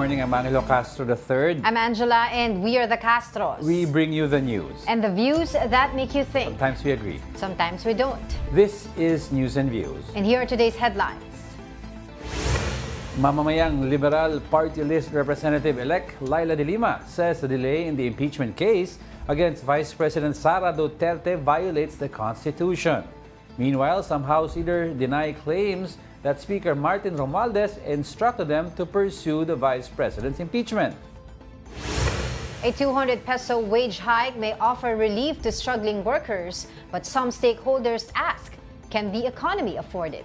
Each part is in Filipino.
morning. I'm Angelo Castro III. I'm Angela, and we are the Castros. We bring you the news. And the views that make you think. Sometimes we agree. Sometimes we don't. This is News and Views. And here are today's headlines. Mamamayang Liberal Party List Representative-elect Laila de Lima says the delay in the impeachment case against Vice President Sara Duterte violates the Constitution. Meanwhile, some House leaders deny claims that Speaker Martin Romualdez instructed them to pursue the Vice President's impeachment. A 200 peso wage hike may offer relief to struggling workers, but some stakeholders ask, can the economy afford it?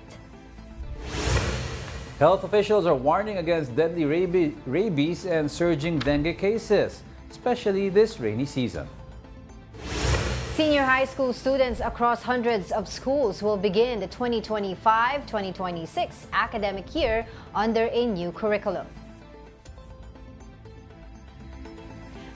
Health officials are warning against deadly rabies and surging dengue cases, especially this rainy season. Senior high school students across hundreds of schools will begin the 2025-2026 academic year under a new curriculum.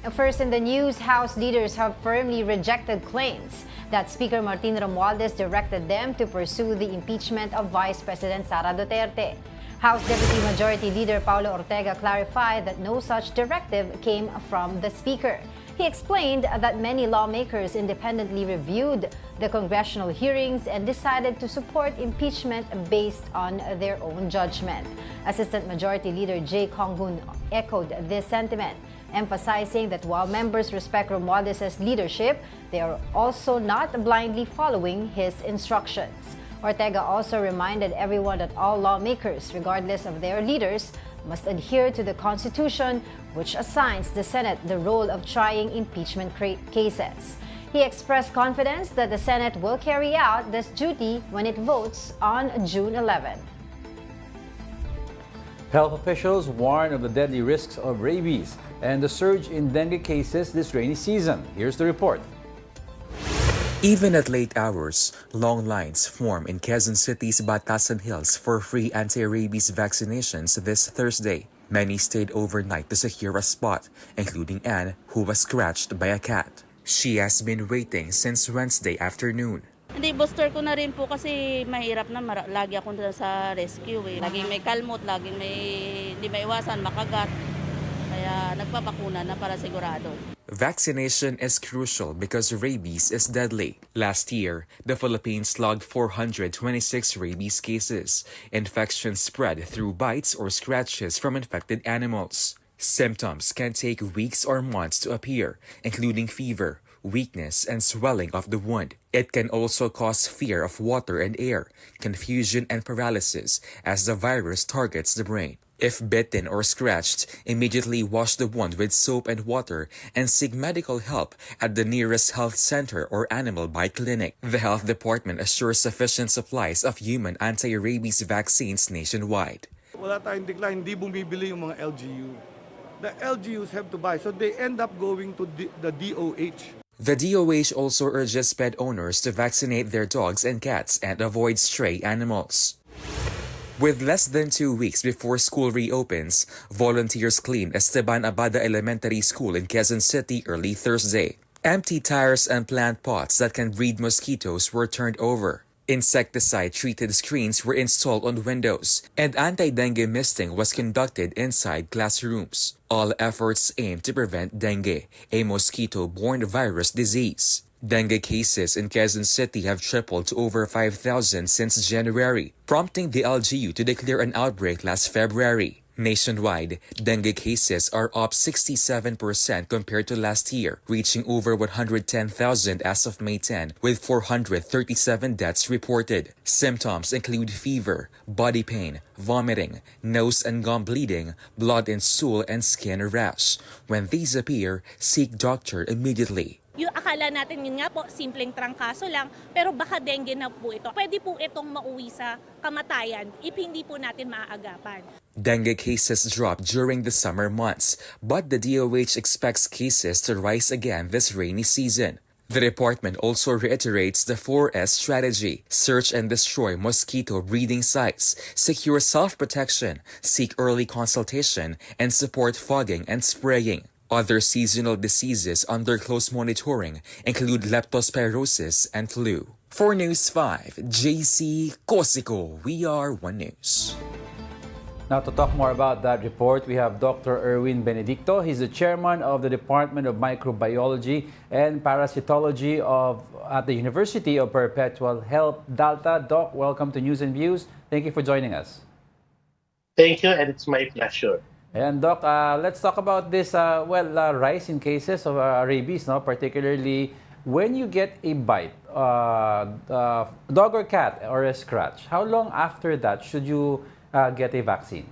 And first in the news, House leaders have firmly rejected claims that Speaker Martin Romualdez directed them to pursue the impeachment of Vice President Sara Duterte. House Deputy Majority Leader Paulo Ortega clarified that no such directive came from the Speaker. He explained that many lawmakers independently reviewed the congressional hearings and decided to support impeachment based on their own judgment. Assistant Majority Leader Jay Conggun echoed this sentiment, emphasizing that while members respect Romualdez's leadership, they are also not blindly following his instructions. Ortega also reminded everyone that all lawmakers, regardless of their leaders, must adhere to the Constitution, which assigns the Senate the role of trying impeachment cases. He expressed confidence that the Senate will carry out this duty when it votes on June 11. Health officials warn of the deadly risks of rabies and the surge in dengue cases this rainy season. Here's the report. Even at late hours, long lines form in Quezon City's Batasan Hills for free anti-rabies vaccinations this Thursday. Many stayed overnight to secure a spot, including Anne, who was scratched by a cat. She has been waiting since Wednesday afternoon. Hindi, booster ko na rin po kasi mahirap na. Lagi ako sa rescue eh. Laging may kalmot, laging hindi maiwasan, makagat. Kaya nagpapakuna na para sigurado. Vaccination is crucial because rabies is deadly. Last year, the Philippines logged 426 rabies cases. Infections spread through bites or scratches from infected animals. Symptoms can take weeks or months to appear, including fever, weakness, and swelling of the wound. It can also cause fear of water and air, confusion, and paralysis as the virus targets the brain. If bitten or scratched, immediately wash the wound with soap and water and seek medical help at the nearest health center or animal bite clinic. The health department assures sufficient supplies of human anti-rabies vaccines nationwide. Wala tayong decline, hindi bumibili yung mga LGU. The LGUs have to buy, so they end up going to the DOH. The DOH also urges pet owners to vaccinate their dogs and cats and avoid stray animals. With less than 2 weeks before school reopens, volunteers cleaned Esteban Abada Elementary School in Quezon City early Thursday. Empty tires and plant pots that can breed mosquitoes were turned over. Insecticide-treated screens were installed on windows, and anti-dengue misting was conducted inside classrooms. All efforts aim to prevent dengue, a mosquito-borne virus disease. Dengue cases in Quezon City have tripled to over 5,000 since January, prompting the LGU to declare an outbreak last February. Nationwide, dengue cases are up 67% compared to last year, reaching over 110,000 as of May 10, with 437 deaths reported. Symptoms include fever, body pain, vomiting, nose and gum bleeding, blood in stool, and skin rash. When these appear, seek doctor immediately. Yung akala natin yun nga po, simpleng trangkaso lang, pero baka dengue na po ito. Pwede po itong mauwi sa kamatayan if hindi po natin maaagapan. Dengue cases dropped during the summer months, but the DOH expects cases to rise again this rainy season. The department also reiterates the 4S strategy: search and destroy mosquito breeding sites, secure self-protection, seek early consultation, and support fogging and spraying. Other seasonal diseases under close monitoring include leptospirosis and flu. For News 5, JC Cosico, we are One News. Now, to talk more about that report, we have Dr. Erwin Benedicto. He's the chairman of the Department of Microbiology and Parasitology at the University of Perpetual Health, Delta. Doc, welcome to News and Views. Thank you for joining us. Thank you, and it's my pleasure. And Doc, let's talk about this rise in cases of rabies, no? Particularly when you get a bite, dog or cat or a scratch. How long after that should you get a vaccine?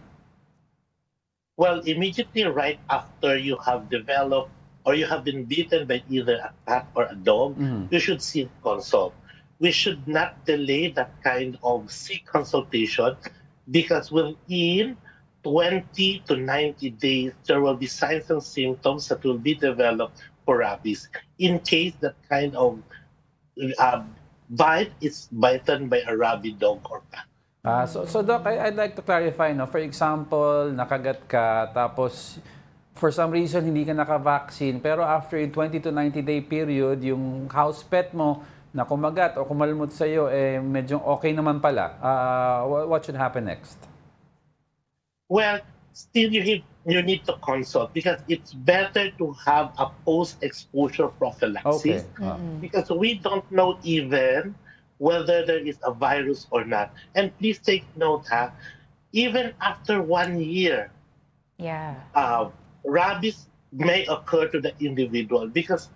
Well, immediately right after you have developed or you have been bitten by either a cat or a dog, you should seek consult. We should not delay that kind of sick consultation because within 20 to 90 days, there will be signs and symptoms that will be developed for rabies. In case that kind of bite is bitten by a rabid dog or cat. So Doc, I'd like to clarify, no? For example, nakagat ka, tapos for some reason hindi ka naka-vaccine, pero after a 20 to 90 day period, yung house pet mo na kumagat o kumalmot sa'yo, medyo okay naman pala. What should happen next? Well, still you need to consult because it's better to have a post-exposure prophylaxis because we don't know even whether there is a virus or not. And please take note, even after 1 year, rabies may occur to the individual because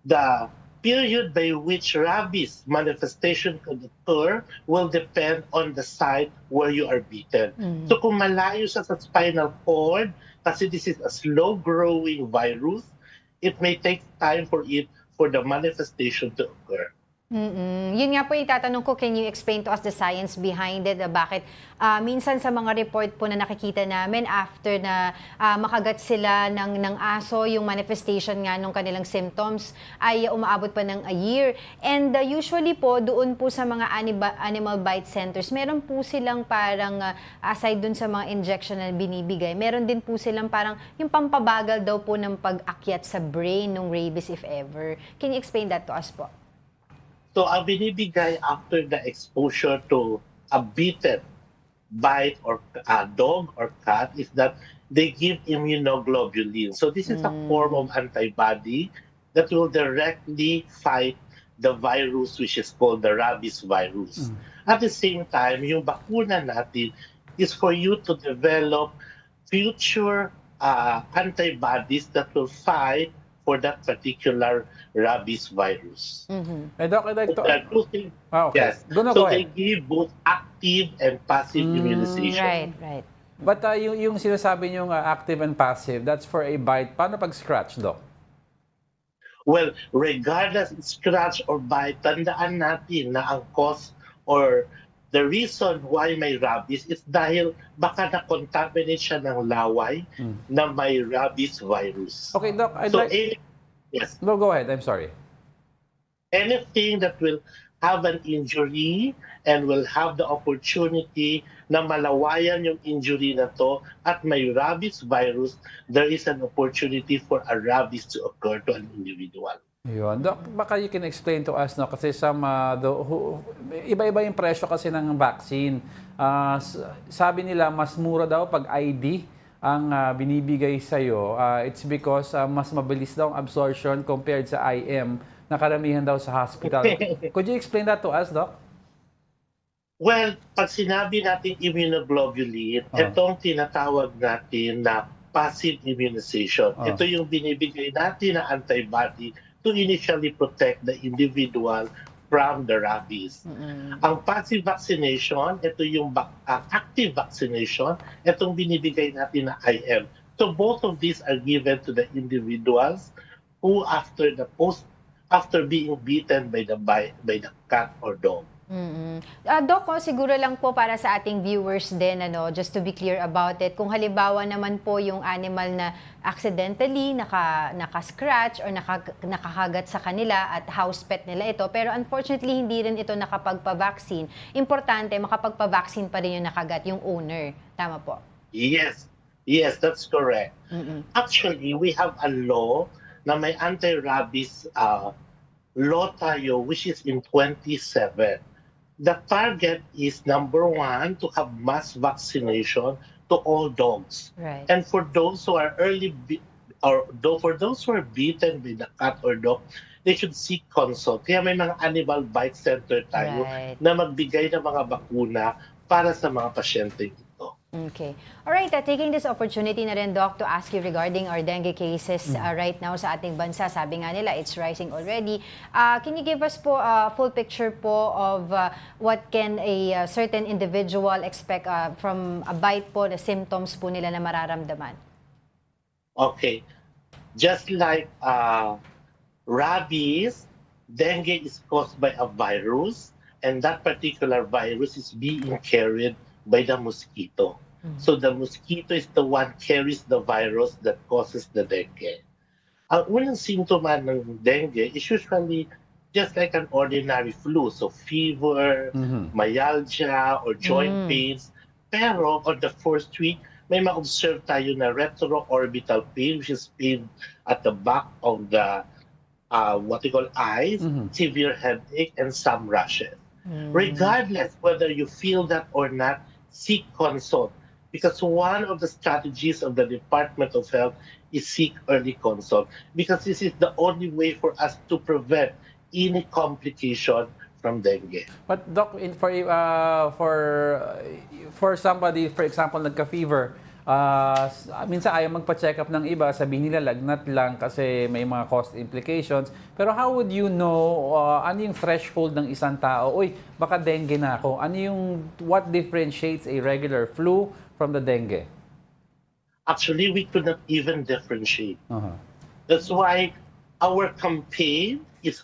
the period by which rabies manifestation could occur will depend on the site where you are bitten. So kung malayo siya sa spinal cord, kasi this is a slow-growing virus, it may take time for the manifestation to occur. Yun nga po yung tatanong ko, can you explain to us the science behind it? Bakit minsan sa mga report po na nakikita namin after na makagat sila ng aso, yung manifestation nga ng kanilang symptoms ay umaabot pa ng a year. And usually po, doon po sa mga animal bite centers, meron po silang parang, aside dun sa mga injection na binibigay, meron din po silang parang yung pampabagal daw po ng pag-akyat sa brain ng rabies if ever. Can you explain that to us po? So, ang binibigay after the exposure to a bitten bite or a dog or cat is that they give immunoglobulin. So, this is a form of antibody that will directly fight the virus which is called the rabies virus. At the same time, yung bakuna natin is for you to develop future antibodies that will fight for that particular rabies virus. Doc, I'd like to... Okay. Yes. So go they ahead. give both active and passive immunization. Right. But yung sinasabi nyo active and passive, that's for a bite. Paano pag scratch, Doc? Well, regardless scratch or bite, tandaan natin na ang cause or the reason why may rabies is dahil baka na-contaminate siya ng laway na may rabies virus. Okay, Doc, Yes. No, go ahead. I'm sorry. Anything that will have an injury and will have the opportunity na malawayan yung injury na to at may rabies virus, there is an opportunity for a rabies to occur to an individual. Yun. Doc, baka you can explain to us, no? Kasi iba-iba yung presyo kasi ng vaccine. Sabi nila, mas mura daw pag ID ang binibigay sa'yo. It's because mas mabilis daw ang absorption compared sa IM na karamihan daw sa hospital. Could you explain that to us, Doc? Well, pag sinabi natin immunoglobulin, itong tinatawag natin na passive immunization. Ito yung binibigay natin na antibody to initially protect the individual from the rabies. Ang passive vaccination, ito yung active vaccination, itong binibigay natin na IM. So both of these are given to the individuals who after being bitten by the cat or dog. Doc, siguro lang po para sa ating viewers din, just to be clear about it, kung halimbawa naman po yung animal na accidentally naka-scratch or nakakagat sa kanila at house pet nila ito, pero unfortunately hindi rin ito nakapagpa-vaccine, importante makapagpa-vaccine pa rin yung nakagat, yung owner. Tama po? Yes, that's correct. Actually, we have a law na may anti-rabies law tayo, which is in 27. The target is, number one, to have mass vaccination to all dogs. Right. And for those who are for those who are bitten by the cat or dog, they should seek consult. Kaya may mga animal bite center tayo Right. na magbigay ng mga bakuna para sa mga pasyente ito. Okay. All right, taking this opportunity na rin, Doc, to ask you regarding our dengue cases right now sa ating bansa. Sabi nga nila, it's rising already. Can you give us po a full picture po of what can a certain individual expect from a bite po, the symptoms po nila na mararamdaman? Okay. Just like rabies, dengue is caused by a virus, and that particular virus is being carried by the mosquito. So the mosquito is the one carries the virus that causes the dengue. Ang unang simptoma ng dengue is usually just like an ordinary flu. So fever, myalgia, or joint pains. Pero on the first week, may ma-observe tayo na retroorbital pain, which is pain at the back of the what we call eyes, severe headache, and some rashes. Regardless whether you feel that or not, seek consult. Because one of the strategies of the Department of Health is seek early consult. Because this is the only way for us to prevent any complication from dengue. But Doc, for somebody, for example, nagka-fever, minsan ayaw magpa-check up ng iba, sabihin nila lagnat lang kasi may mga cost implications. Pero how would you know, ano yung threshold ng isang tao? Uy, baka dengue na ako. What differentiates a regular flu from the dengue? Actually, we could not even differentiate. That's why our campaign is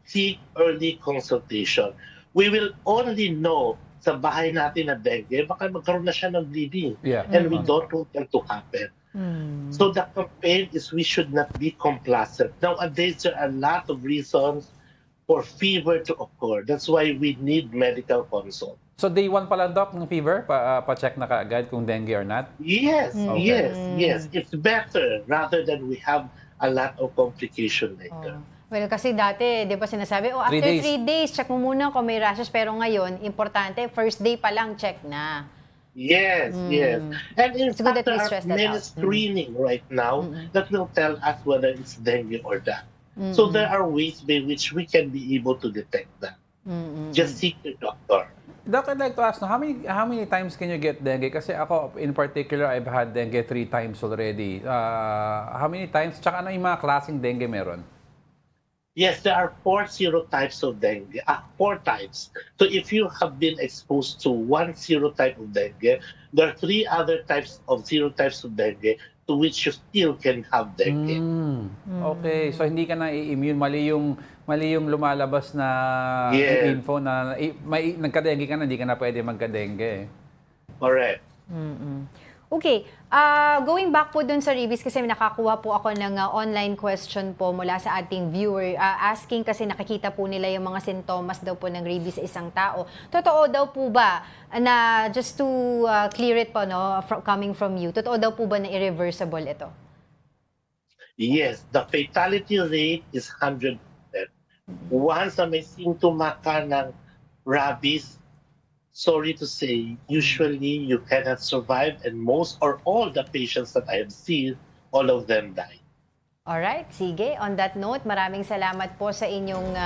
seek early consultation. We will only know sa bahay natin na dengue, baka magkaroon na siya ng bleeding. Yeah. And we don't want that to happen. So the campaign is we should not be complacent. Nowadays, there are a lot of reasons for fever to occur. That's why we need medical consult. So day 1 pa lang, Doc, ng fever, pa-check na kaagad kung dengue or not? Yes, yes. It's better rather than we have a lot of complication later. Well, kasi dati, di ba sinasabi, after 3 days, check mo muna kung may rashes. Pero ngayon, importante, first day pa lang, check na. Yes, yes. And in It's good fact, that we there stress are that many out. screening right now that will tell us whether it's dengue or that. So there are ways by which we can be able to detect that. Just seek the doctor. Doc, I'd like to ask, how many times can you get dengue? Kasi ako, in particular, I've had dengue 3 times already. How many times? Tsaka ano yung mga klaseng dengue meron? Yes, there are 4 serotypes of dengue. 4 types. So if you have been exposed to one serotype of dengue, there are 3 other types of serotypes of dengue to which you still can have dengue. Okay, so hindi ka na immune. Mali yung lumalabas na info na nagka-dengue ka na, hindi ka na pwede magka-dengue. Correct. Okay, going back po dun sa rabies kasi nakakuha po ako ng online question po mula sa ating viewer asking kasi nakikita po nila yung mga sintomas daw po ng rabies sa isang tao. Totoo daw po ba na just to clear it po coming from you, totoo daw po ba na irreversible ito? Yes, the fatality rate is 100%. Once na may simptoma ka ng rabies, sorry to say, usually you cannot survive, and most or all the patients that I have seen, all of them die. Alright, sige. On that note, maraming salamat po sa inyong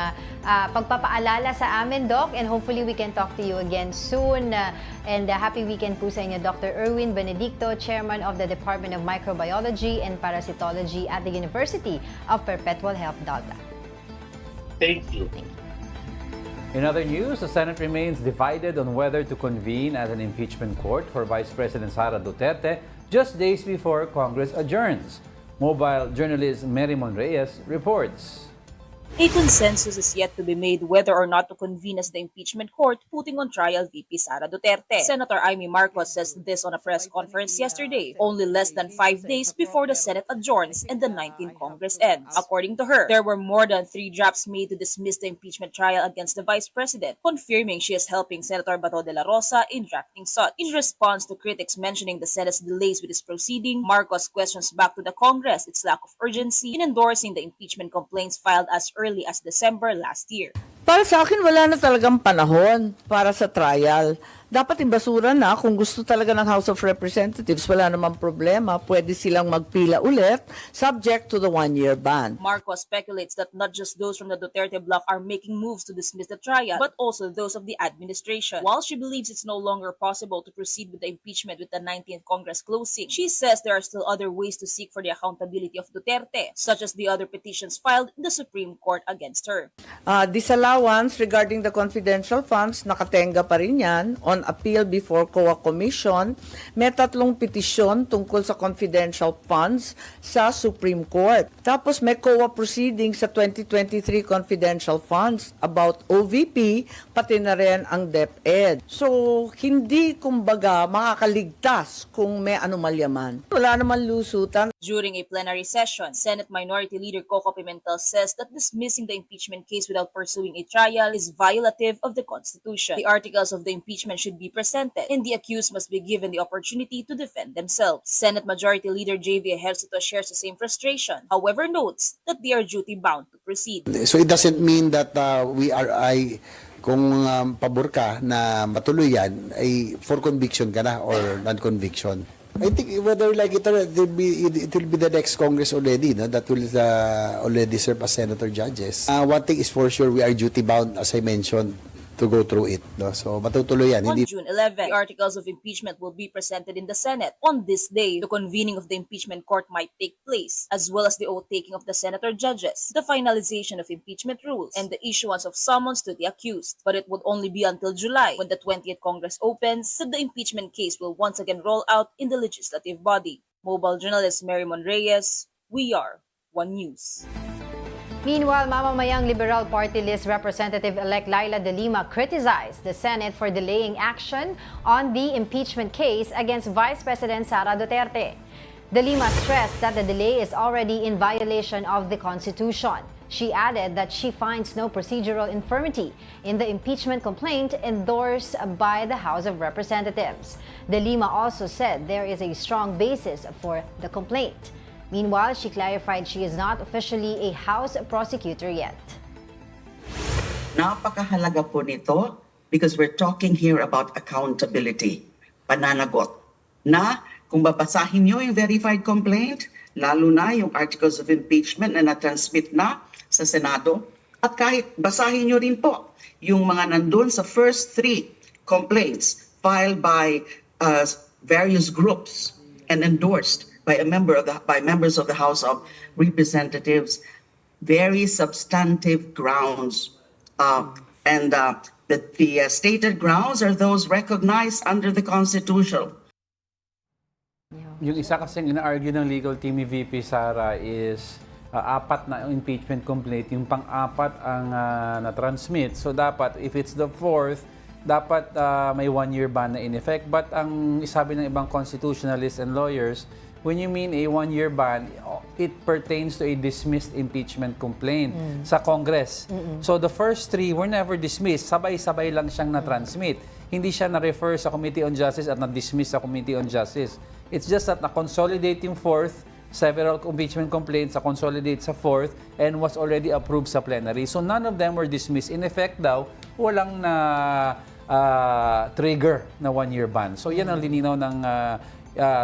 pagpapaalala sa amin, Doc, and hopefully we can talk to you again soon. And happy weekend po sa inyo, Dr. Erwin Benedicto, Chairman of the Department of Microbiology and Parasitology at the University of Perpetual Health, Delta. Thank you. In other news, the Senate remains divided on whether to convene as an impeachment court for Vice President Sara Duterte just days before Congress adjourns. Mobile journalist Mary Monreyes reports. A consensus is yet to be made whether or not to convene as the impeachment court, putting on trial VP Sara Duterte. Senator Amy Marcos says this on a press conference yesterday, only less than 5 days before the Senate adjourns and the 19th Congress ends. According to her, there were more than 3 drafts made to dismiss the impeachment trial against the Vice President, confirming she is helping Senator Bato de la Rosa in drafting such. In response to critics mentioning the Senate's delays with this proceeding, Marcos questions back to the Congress its lack of urgency in endorsing the impeachment complaints filed as early as December last year. Para sa akin, wala na talagang panahon para sa trial. dapat ibasura na. Kung gusto talaga ng House of Representatives, wala namang problema. Pwede silang magpila ulit, subject to the one-year ban. Marcos speculates that not just those from the Duterte bloc are making moves to dismiss the trial, but also those of the administration. While she believes it's no longer possible to proceed with the impeachment with the 19th Congress closing, she says there are still other ways to seek for the accountability of Duterte, such as the other petitions filed in the Supreme Court against her. Disallowance regarding the confidential funds, nakatenga pa rin yan on appeal before COA Commission. May 3 petisyon tungkol sa confidential funds sa Supreme Court. Tapos may COA proceeding sa 2023 confidential funds about OVP, pati na rin ang DepEd. So, hindi kumbaga makakaligtas kung may anomalya man. Wala naman lusutan. During a plenary session, Senate Minority Leader Coco Pimentel says that dismissing the impeachment case without pursuing a trial is violative of the Constitution. The articles of the impeachment should be presented, and the accused must be given the opportunity to defend themselves. Senate Majority Leader J.V. Ejercito shares the same frustration, however notes that they are duty-bound to proceed. So it doesn't mean that kung pabor ka na matuloy yan, ay for conviction ka na or non-conviction. I think whether like it will be the next Congress already, no, that will already serve as senator judges. One thing is for sure, we are duty bound, as I mentioned, to go through it. No? So matutuloy yan. On June 11, the articles of impeachment will be presented in the Senate. On this day, the convening of the impeachment court might take place, as well as the oath-taking of the senator judges, the finalization of impeachment rules, and the issuance of summons to the accused. But it would only be until July, when the 20th Congress opens, that the impeachment case will once again roll out in the legislative body. Mobile journalist Mary Monreyes, We Are One News. Meanwhile, mamamayang Liberal Party List Representative-elect Laila de Lima criticized the Senate for delaying action on the impeachment case against Vice President Sara Duterte. De Lima stressed that the delay is already in violation of the Constitution. She added that she finds no procedural infirmity in the impeachment complaint endorsed by the House of Representatives. De Lima also said there is a strong basis for the complaint. Meanwhile, she clarified she is not officially a House prosecutor yet. Napakahalaga po nito because we're talking here about accountability, pananagot, na kung babasahin nyo yung verified complaint, lalo na yung articles of impeachment na na-transmit na sa Senado, at kahit basahin nyo rin po yung mga nandun sa first 3 complaints filed by various groups and endorsed by members of the House of Representatives, very substantive grounds, and the stated grounds are those recognized under the Constitution. Yung isa kasing ina-argue ng legal team ni VP Sara is 4 na impeachment complaint, yung pang-4 ang na-transmit. So dapat, if it's the 4th, dapat may 1-year ban na in effect. But ang sabi ng ibang constitutionalists and lawyers, when you mean a 1-year ban, it pertains to a dismissed impeachment complaint sa Congress. So the first 3 were never dismissed. Sabay-sabay lang siyang na-transmit. Hindi siya na-refer sa Committee on Justice at na-dismiss sa Committee on Justice. It's just that na-consolidate yung 4th, several impeachment complaints na-consolidate sa 4th, and was already approved sa plenary. So none of them were dismissed. In effect daw, walang na trigger na 1-year ban. So yan ang lininaw ng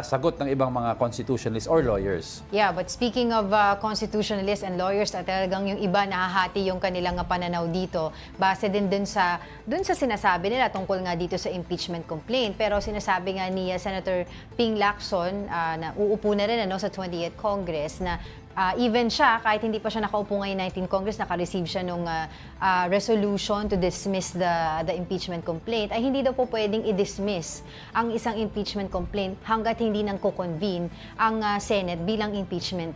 sagot ng ibang mga constitutionalists or lawyers. Yeah, but speaking of constitutionalists and lawyers, talagang yung iba nahahati yung kanilang pananaw dito base din dun sa sinasabi nila tungkol nga dito sa impeachment complaint. Pero sinasabi nga ni Senator Ping Lacson na uupo na rin sa 20th Congress na even siya, kahit hindi pa siya nakaupo ngayon 19th Congress, naka-receive siya ng resolution to dismiss the impeachment complaint, ay hindi daw po pwedeng i-dismiss ang isang impeachment complaint hanggat hindi nang ko-convene ang Senate bilang impeachment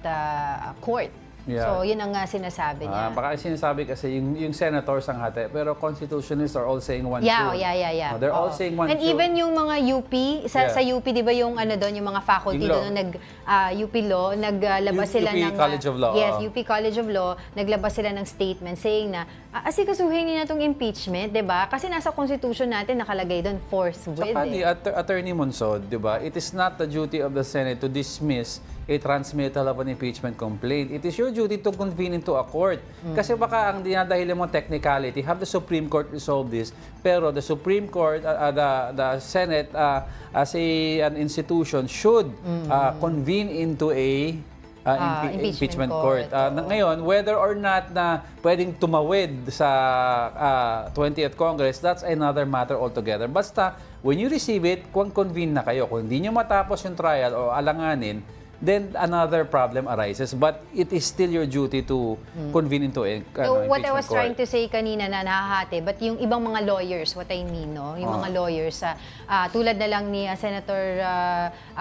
court. Yeah. So, yun ang sinasabi niya. Baka sinasabi kasi yung senators ang hati, pero constitutionalists are all saying one Yeah. They're all saying one And even yung mga UP, sa UP, di ba yung doon, yung mga faculty doon, UP Law, naglabas sila UP ng... College of Law. Yes, UP College of Law, naglabas sila ng statement saying na, asikasuhin niyo na itong impeachment, di ba? Kasi nasa constitution natin nakalagay doon, forthwith. Saka ni Attorney Monsod, di ba? It is not the duty of the Senate to dismiss a transmittal of an impeachment complaint, it is your duty to convene into a court. Kasi baka ang dinadahilan mo technicality, have the Supreme Court resolve this, pero the Supreme Court, the Senate, as an institution, should convene into a impeachment court. Ngayon, whether or not na pwedeng tumawid sa 20th Congress, that's another matter altogether. Basta, when you receive it, kung convene na kayo. Kung hindi nyo matapos yung trial o alanganin, then another problem arises. But it is still your duty to convene into a what I impeachment was court. trying to say kanina na nahahati, but yung ibang mga lawyers, what I mean, no? Yung mga lawyers, tulad na lang ni Senator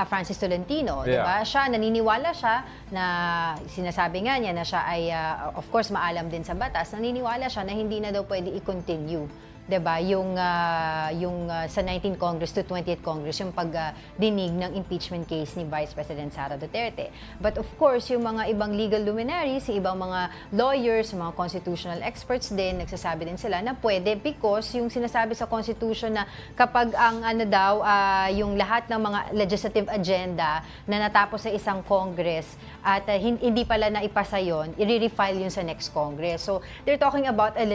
Francis Tolentino, di ba? Siya, naniniwala siya na sinasabi nga niya na siya ay, of course, maalam din sa batas, naniniwala siya na hindi na daw pwede i-continue. 'Di ba? Yung sa 19th Congress to 20th Congress yung pagdinig ng impeachment case ni Vice President Sara Duterte. But of course, yung mga ibang legal luminaries, yung ibang mga lawyers, mga constitutional experts din, nagsasabi din sila na pwede because yung sinasabi sa Constitution na kapag ang yung lahat ng mga legislative agenda na natapos sa isang Congress at hindi pala na ipasa yon, i-refile yun sa next Congress. So, they're talking about a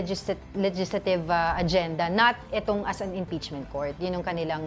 legislative agenda, not itong as an impeachment court. Yun yung kanilang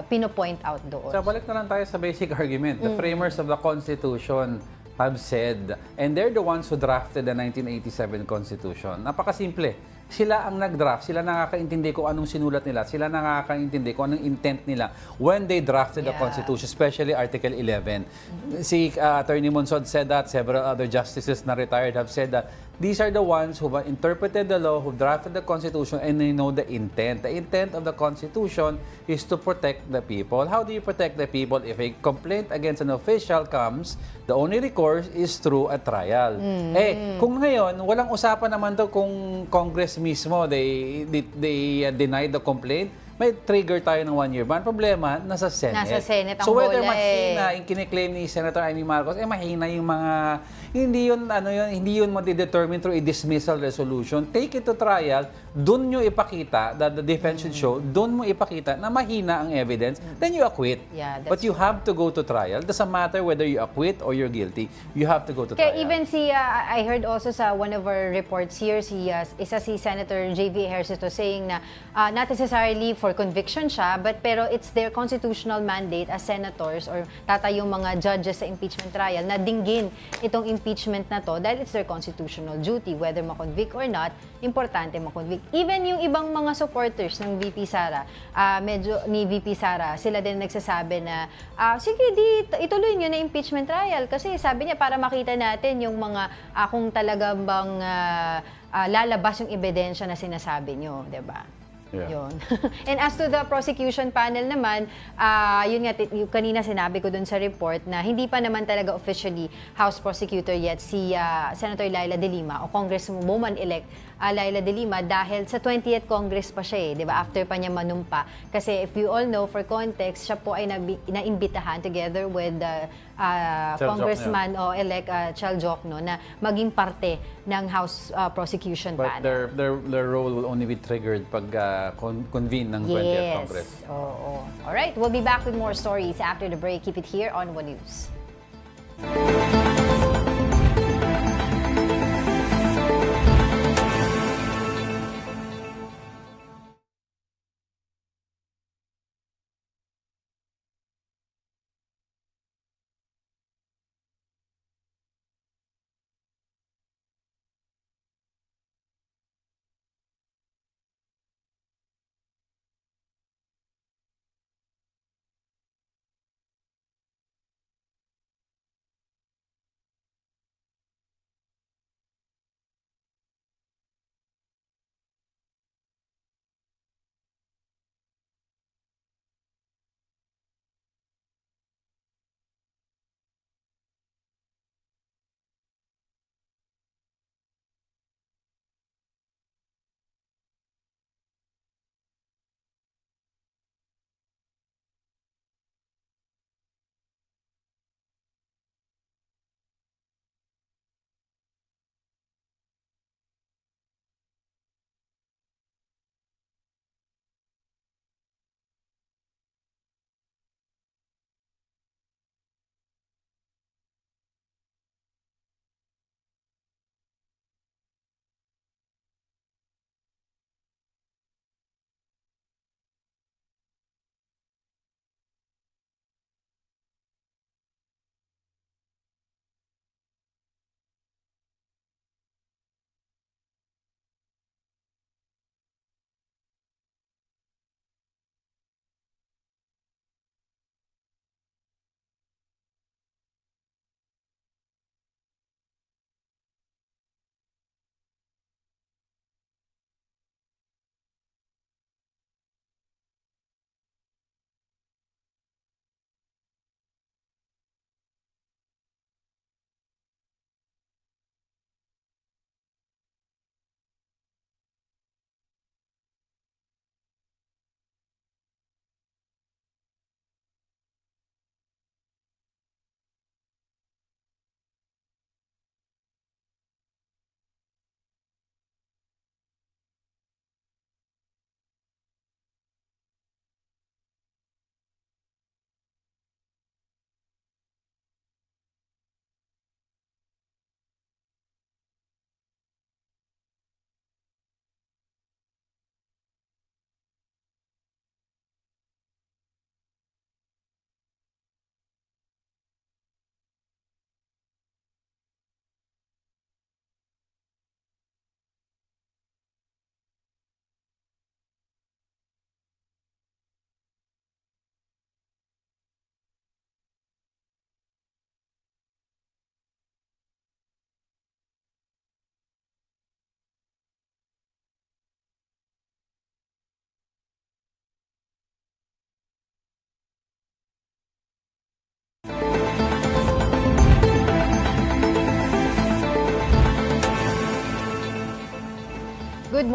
pino-point out doon. So, balik na lang tayo sa basic argument. The framers of the Constitution have said, and they're the ones who drafted the 1987 Constitution. Napakasimple. Sila ang nag-draft, sila nakakaintindi kung anong sinulat nila, sila nakakaintindi kung anong intent nila when they drafted the Constitution, especially Article 11. Si Attorney Monsod said that, several other justices na retired have said that. These are the ones who have interpreted the law, who drafted the Constitution, and they know the intent. The intent of the Constitution is to protect the people. How do you protect the people? If a complaint against an official comes, the only recourse is through a trial. Kung ngayon, walang usapan naman to kung Congress mismo, they denied the complaint, may trigger tayo ng 1 year ban. Problema, nasa Senate. Nasa Senate ang so whether bola mahina, yung kiniklaim ni Senator Amy Marcos, mahina yung mga, hindi yun madidetermine through a dismissal resolution. Take it to trial, dun nyo ipakita, that the defense should show, dun mo ipakita na mahina ang evidence, then you acquit. Yeah, But you have to go to trial. Doesn't matter whether you acquit or you're guilty, you have to go to trial. Kaya even I heard also sa one of our reports here, si Senator J.V. Ejercito saying na not necessarily for conviction siya, pero it's their constitutional mandate as senators or yung mga judges sa impeachment trial na dinggin itong impeachment na to dahil it's their constitutional duty, whether makonvict or not, importante makonvict. Even yung ibang mga supporters ng VP Sara, ni VP Sara, sila din nagsasabi na, sige, ituloy nyo na impeachment trial kasi sabi niya para makita natin yung mga kung talaga bang lalabas yung ebidensya na sinasabi nyo, 'di ba? Yeah. Yun. And as to the prosecution panel naman, yun nga, kanina sinabi ko dun sa report na hindi pa naman talaga officially House Prosecutor yet si Senator Laila De Lima o Congresswoman-elect Laila De Lima dahil sa 20th Congress pa siya di ba? After pa niya manumpa. Kasi if you all know, for context, siya po ay naimbitahan together with Congressman o elect Chal Jokno na maging parte ng House Prosecution Panel. But their role will only be triggered pag convene ng 20th Congress. Oo. Alright, we'll be back with more stories after the break. Keep it here on One News.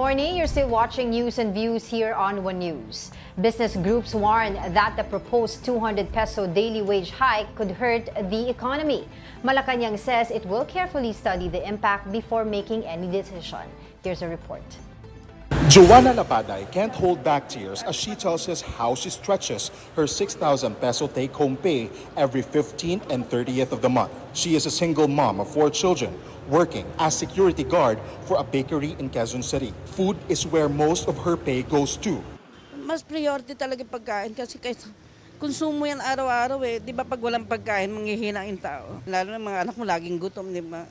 morning. You're still watching News and Views here on One News. Business groups warn that the proposed 200 peso daily wage hike could hurt the economy. Malacanang says it will carefully study the impact before making any decision. Here's a report. Joanna Labaday can't hold back tears as she tells us how she stretches her 6,000 peso take-home pay every 15th and 30th of the month. She is a single mom of 4 children, working as security guard for a bakery in Quezon City. Food is where most of her pay goes to. Mas priority talaga pagkain kasi konsumo yan araw-araw eh. Di ba pag walang pagkain, manghihina yung tao. Lalo na mga anak mo laging gutom, di ba?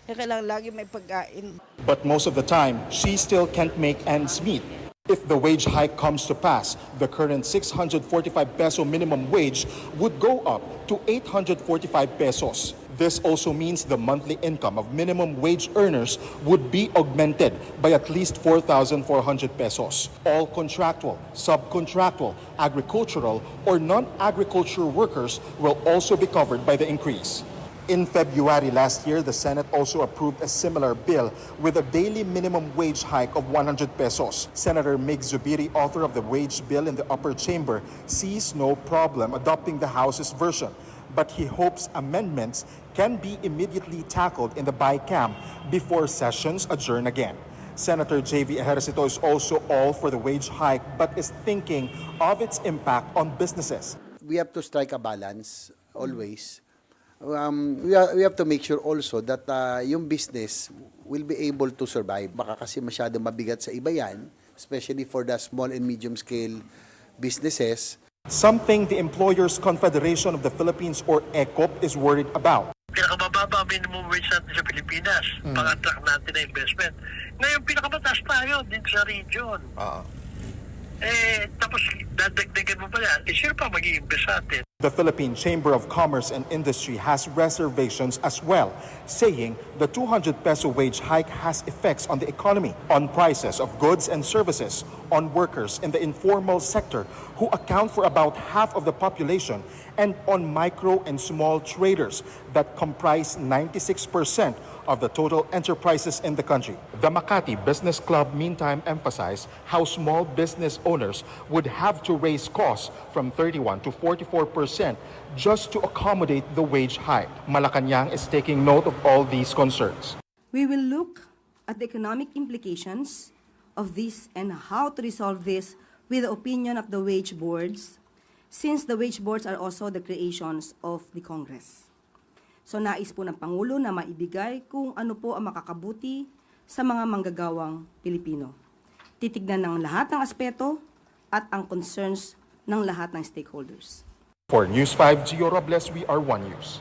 Kaya kailangan lagi may pagkain. But most of the time, she still can't make ends meet. If the wage hike comes to pass, the current 645 peso minimum wage would go up to 845 pesos. This also means the monthly income of minimum wage earners would be augmented by at least 4,400 pesos. All contractual, subcontractual, agricultural, or non-agricultural workers will also be covered by the increase. In February last year, the Senate also approved a similar bill with a daily minimum wage hike of 100 pesos. Senator Mig Zubiri, author of the wage bill in the upper chamber, sees no problem adopting the House's version, but he hopes amendments can be immediately tackled in the BICAM before sessions adjourn again. Senator J.V. Ejercito is also all for the wage hike, but is thinking of its impact on businesses. We have to strike a balance always. We have to make sure also that yung business will be able to survive. Baka kasi masyado mabigat sa iba yan, especially for the small and medium scale businesses. Something the Employers Confederation of the Philippines, or ECOP, is worried about. Pinakamababa minimum wage natin sa Pilipinas. Pang-attract natin na investment. Ngayon, pinakamataas tayo din sa region. Tapos dadagdagan mo pa yan. Sino pa mag-i-invest natin? The Philippine Chamber of Commerce and Industry has reservations as well, saying the 200 peso wage hike has effects on the economy, on prices of goods and services, on workers in the informal sector who account for about half of the population, and on micro and small traders that comprise 96% of the total enterprises in the country. The Makati Business Club meantime emphasized how small business owners would have to raise costs from 31 to 44% just to accommodate the wage hike. Malacanang is taking note of all these concerns. We will look at the economic implications of this and how to resolve this with the opinion of the wage boards, since the wage boards are also the creations of the Congress. So nais po ng Pangulo na maibigay kung ano po ang makakabuti sa mga manggagawang Pilipino. Titignan ng lahat ng aspeto at ang concerns ng lahat ng stakeholders. For News 5, Gio Robles, we are One News.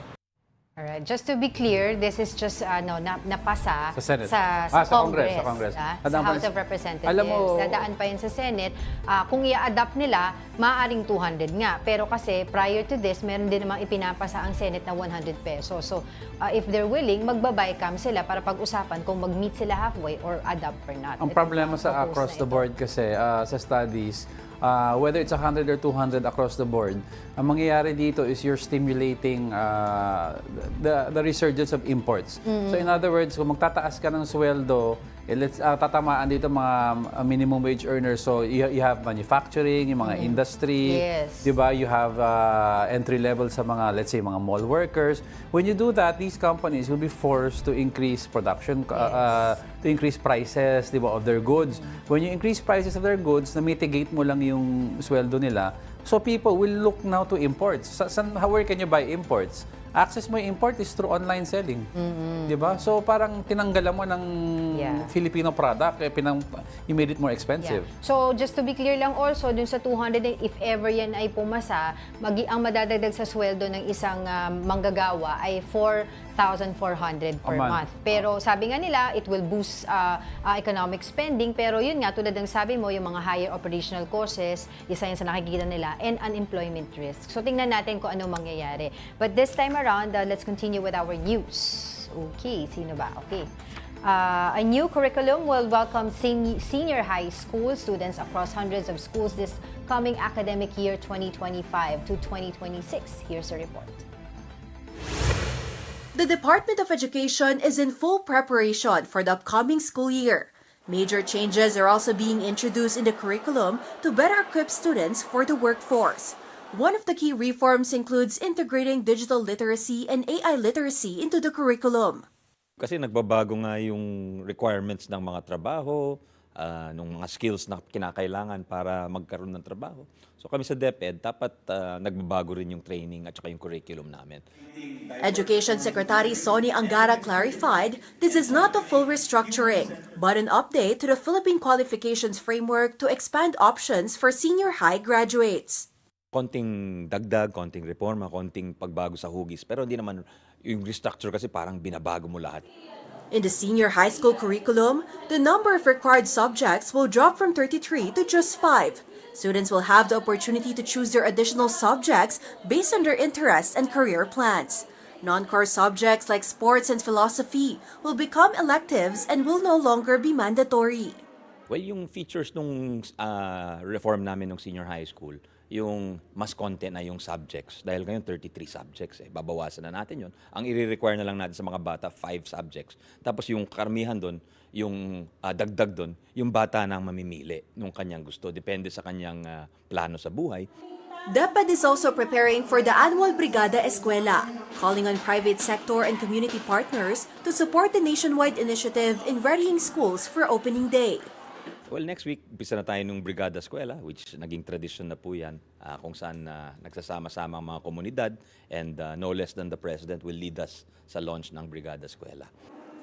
Alright, just to be clear, this is just napasa Sa Senate. sa Congress. Congress, Sa Congress. sa House of Representatives. Alam mo, dadaan pa yun sa Senate. Kung i-adapt nila, maaaring 200 nga. Pero kasi prior to this, meron din namang ipinapasa ang Senate na 100 pesos. So, if they're willing, magbabaycam sila para pag-usapan kung mag-meet sila halfway or adapt or not. ang problema sa across the board kasi sa studies, whether it's 100 or 200 across the board, ang mangyayari dito is you're stimulating the resurgence of imports. So in other words, kung magtataas ka ng sweldo, tatamaan dito mga minimum wage earners. So you have manufacturing, yung mga industry, Yes. di ba? You have entry level sa mga, let's say, mga mall workers. When you do that, these companies will be forced to increase production, to increase prices, di ba, of their goods. When you increase prices of their goods, na-mitigate mo lang yung sweldo nila. So people will look now to imports. Where can you buy imports? Access mo yung import is through online selling. Di ba? So parang tinanggalan mo ng Filipino product, you made it more expensive. Yeah. So just to be clear lang also, dun sa 200, if ever yan ay pumasa, ang madadagdag sa sweldo ng isang manggagawa ay 4,400 per month. Pero sabi nga nila, it will boost economic spending. Pero yun nga, tulad ng sabi mo, yung mga higher operational costs, isa yun sa nakikita nila, and unemployment risk. So tingnan natin kung ano mangyayari. But this time around, let's continue with our news. Okay, sino ba? Okay. A new curriculum will welcome senior high school students across hundreds of schools this coming academic year 2025 to 2026. Here's a report. The Department of Education is in full preparation for the upcoming school year. Major changes are also being introduced in the curriculum to better equip students for the workforce. One of the key reforms includes integrating digital literacy and AI literacy into the curriculum. Kasi nagbabago nga yung requirements ng mga trabaho, ng mga skills na kinakailangan para magkaroon ng trabaho. So kami sa DepEd, dapat nagbabago rin yung training at saka yung curriculum namin. Education Secretary Sonny Angara clarified this is not a full restructuring, but an update to the Philippine Qualifications Framework to expand options for senior high graduates. Konting dagdag, konting reforma, konting pagbago sa hugis, pero hindi naman yung restructure kasi parang binabago mo lahat. In the senior high school curriculum, the number of required subjects will drop from 33 to just 5. Students will have the opportunity to choose their additional subjects based on their interests and career plans. Non-core subjects like sports and philosophy will become electives and will no longer be mandatory. Well, yung features nung reform namin ng senior high school, yung mas content na yung subjects. Dahil ngayon 33 subjects, babawasan na natin yun. Ang i-require na lang natin sa mga bata, 5 subjects. Tapos yung karamihan doon, yung dagdag doon, yung bata na ang mamimili nung kanyang gusto. Depende sa kanyang plano sa buhay. DepEd is also preparing for the annual Brigada Eskwela, calling on private sector and community partners to support the nationwide initiative in readying schools for opening day. Well, next week, umpisa na tayo ng Brigada Eskwela, which naging tradition na po yan, kung saan nagsasama-sama ang mga komunidad, and no less than the President will lead us sa launch ng Brigada Eskwela.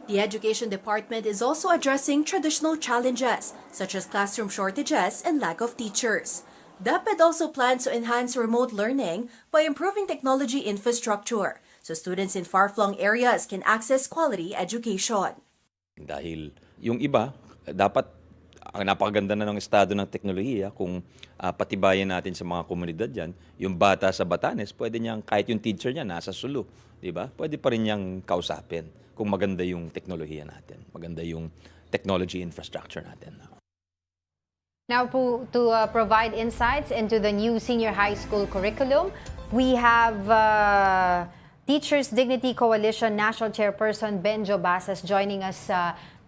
The Education Department is also addressing traditional challenges, such as classroom shortages and lack of teachers. DepEd also plans to enhance remote learning by improving technology infrastructure, so students in far-flung areas can access quality education. Dahil yung iba, dapat ang napakaganda na ng estado ng teknolohiya kung patibayan natin sa mga komunidad dyan, yung bata sa Batanes, pwede niyang, kahit yung teacher niya nasa Sulu, di ba? Pwede pa rin niyang kausapin kung maganda yung teknolohiya natin, maganda yung technology infrastructure natin. Now, to provide insights into the new senior high school curriculum, we have Teachers Dignity Coalition National Chairperson Benjo Basas joining us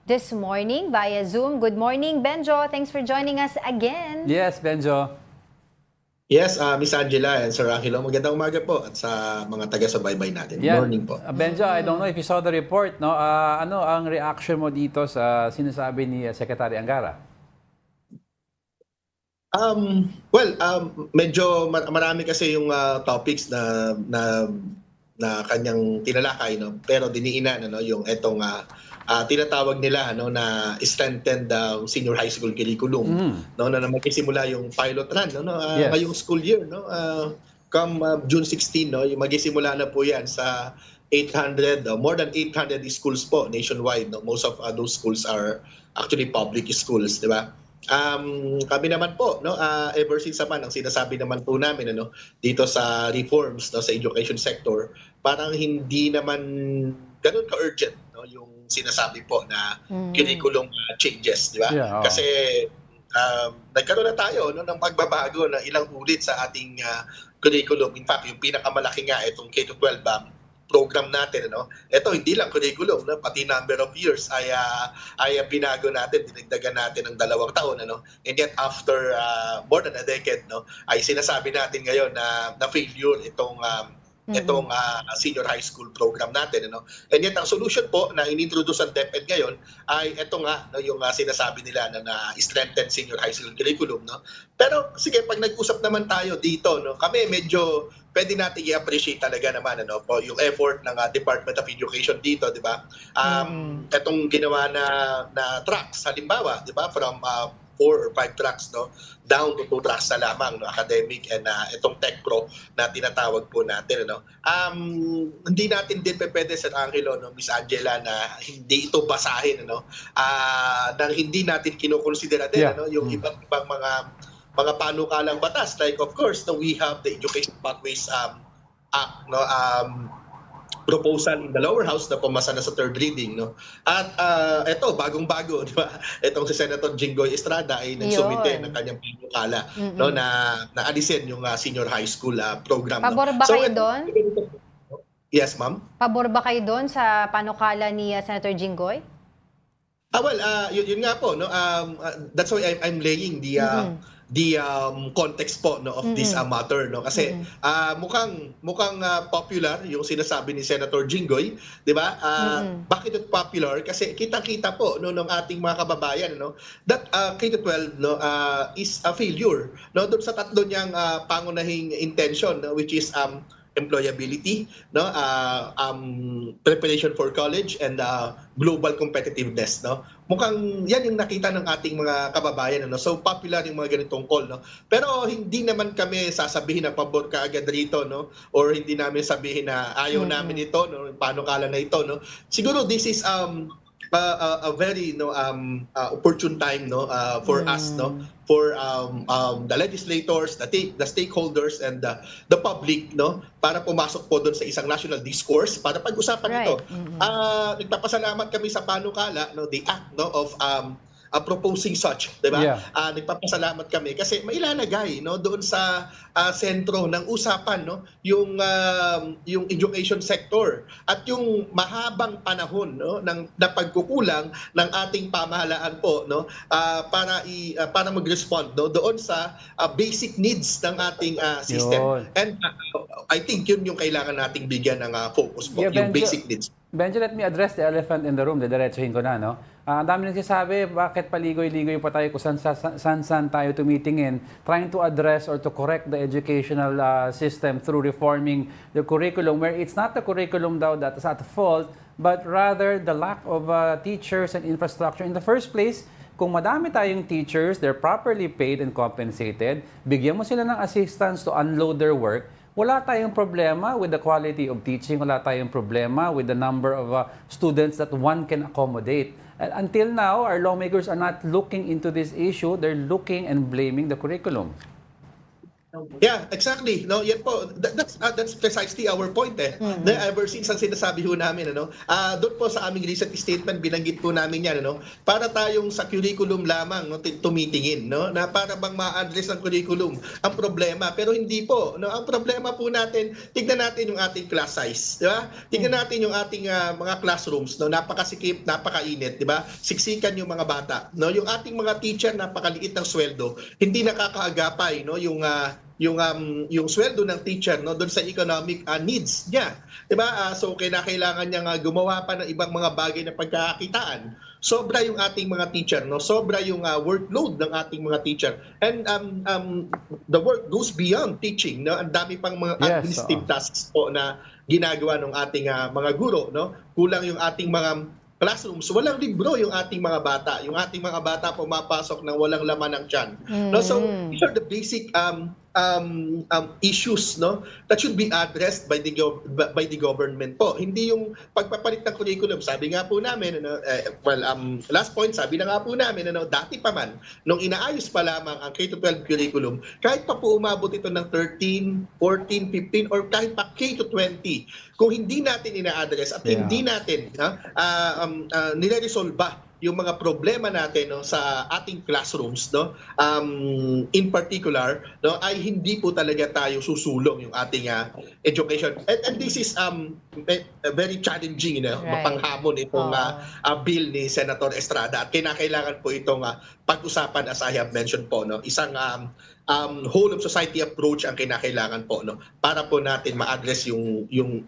this morning via Zoom. Good morning, Benjo. Thanks for joining us again. Yes, Benjo. Yes, Miss Angela and Sir Angelo, magandang umaga po at sa mga taga-subaybay natin. Good morning po. Benjo, I don't know if you saw the report, no? Ano ang reaction mo dito sa sinasabi ni Secretary Angara? Medyo marami kasi yung topics na kanyang tinalakay, no? Pero diniinan yung etong tinatawag nila na strengthened senior high school curriculum, na magsisimula yung pilot run Yes. ngayong school year, come June 16, yung magsisimula na po yan sa 800, more than 800 schools po nationwide. Most of those schools are actually public schools, di ba? Kami naman po, ever since naman ang sinasabi naman po namin dito sa reforms sa education sector, parang hindi naman ganun ka-urgent yung sinasabi po na curriculum changes, di ba? Yeah, Kasi nagkaroon na tayo ng pagbabago na ilang ulit sa ating curriculum. In fact, yung pinakamalaki nga itong K-12 program natin, ito hindi lang curriculum, pati number of years ay binago natin, dinagdagan natin ng 2 taon, and yet after more than a decade, ay sinasabi natin ngayon na failure itong senior high school program natin, and yet ang solution po na inintroduce ang DepEd ngayon ay ito nga, yung sinasabi nila na strengthen senior high school curriculum, pero sige, pag nag-usap naman tayo dito, kami medyo pwede natin i-appreciate talaga naman po yung effort ng Department of Education dito, di ba? Itong ginawa na tracks, halimbawa, di ba, from 4 or 5 tracks down to 2 tracks na lamang, academic and itong tech pro na tinatawag po natin. Hindi natin din pwede, Sir Angelo, Miss Angela, na hindi ito basahin, na hindi natin kinukonsidera din yung iba't ibang mga panukalang batas, like of course we have the Education Pathways Act, proposal in the lower house na pumasa na sa third reading, at ito bagong-bago, di ba? Itong si Senator Jinggoy Estrada ay nagsumite ng kanyang panukala na alisin yung senior high school program. Pabor ba kayo doon? Yes, ma'am. Pabor ba kayo doon sa panukala ni Senator Jinggoy? Yun nga po, no. That's why I'm laying the context po, no, of this matter, no, kasi mukhang popular yung sinasabi ni Senator Jinggoy, 'di ba? Bakit ito popular? Kasi kitang-kita po, no, ng ating mga kababayan, no, that K-12, no, is a failure, no, doon sa tatlo niyang pangunahing intention, no, which is employability, no, preparation for college, and global competitiveness, no. Mukhang yan yung nakita ng ating mga kababayan, no. So popular yung mga ganitong call, no. Pero hindi naman kami sasabihin na pabor ka agad rito, no, or hindi namin sabihin na ayaw namin ito, no, panukala na ito, no. Siguro this is a very opportune time, no, for us, no, for the legislators, the stakeholders, and the public, no, para pumasok po doon sa isang national discourse para pag-usapan ito. Nagpapasalamat kami sa panukala, no, the act, no, of proposing such, 'di ba? Yeah. Nagpapasalamat kami kasi mailalagay, no, doon sa sentro ng usapan, no, yung education sector at yung mahabang panahon, no, ng pagkukulang ng ating pamahalaan po, no, para mag-respond, no, doon sa basic needs ng ating system. And I think yun yung kailangan nating bigyan ng focus po, yung basic needs. Benjo, let me address the elephant in the room. Diretsuhin ko na, no? Ang dami nagsasabi, bakit paligoy-ligoy pa tayo kung saan tayo tumitingin, trying to address or to correct the educational system through reforming the curriculum, where it's not the curriculum daw that is at fault, but rather the lack of teachers and infrastructure. In the first place, kung madami tayong teachers, they're properly paid and compensated, bigyan mo sila ng assistance to unload their work, wala tayong problema with the quality of teaching, wala tayong problema with the number of students that one can accommodate. And until now, our lawmakers are not looking into this issue. They're looking and blaming the curriculum. Yeah, exactly. No, yan po. That's precisely our point, eh. Na ever since ang sinasabi ho namin, ano, doon po sa aming recent statement binanggit po namin yan, ano, para tayong sa curriculum lamang, no, tumitingin, no, na para bang ma-address ng curriculum ang problema, pero hindi po, no. Ang problema po natin, tignan natin yung ating class size, di ba? Tignan natin yung ating mga classrooms, no, napakasikip, napakainit, di ba? Siksikan yung mga bata, no. Yung ating mga teacher, napakaliit ng sweldo, hindi nakakaagapay, no, yung sweldo ng teacher, no, doon sa economic needs niya, 'di ba? So kailangan niya gumawa pa ng ibang mga bagay na pagkakakitaan. Sobra yung ating mga teacher, no, sobra yung workload ng ating mga teacher, and the work goes beyond teaching, no. Ang dami pang mga administrative tasks po na ginagawa ng ating mga guro, no. Kulang yung ating mga classrooms, walang libro yung ating mga bata. Yung ating mga bata pumapasok ng walang laman ng tiyan. No, so these are the basic issues, no, that should be addressed by the government po. Hindi yung pagpapalit ng curriculum. Sabi nga po namin, ano, last point, sabi na nga po namin, ano, dati pa man, nung inaayos pa lamang ang K-12 curriculum, kahit pa po umabot ito ng 13, 14, 15, or kahit pa K-20, kung hindi natin ina-address at hindi natin nire-resolve yung mga problema natin, no, sa ating classrooms, no, in particular, no, ay hindi po talaga tayo susulong yung ating education. And this is very challenging, no, mapanghamon itong bill ni Senator Estrada, at kinakailangan po itong pag-usapan, as I have mentioned po, no. Isang whole of society approach ang kinakailangan po, no, para po natin ma-address yung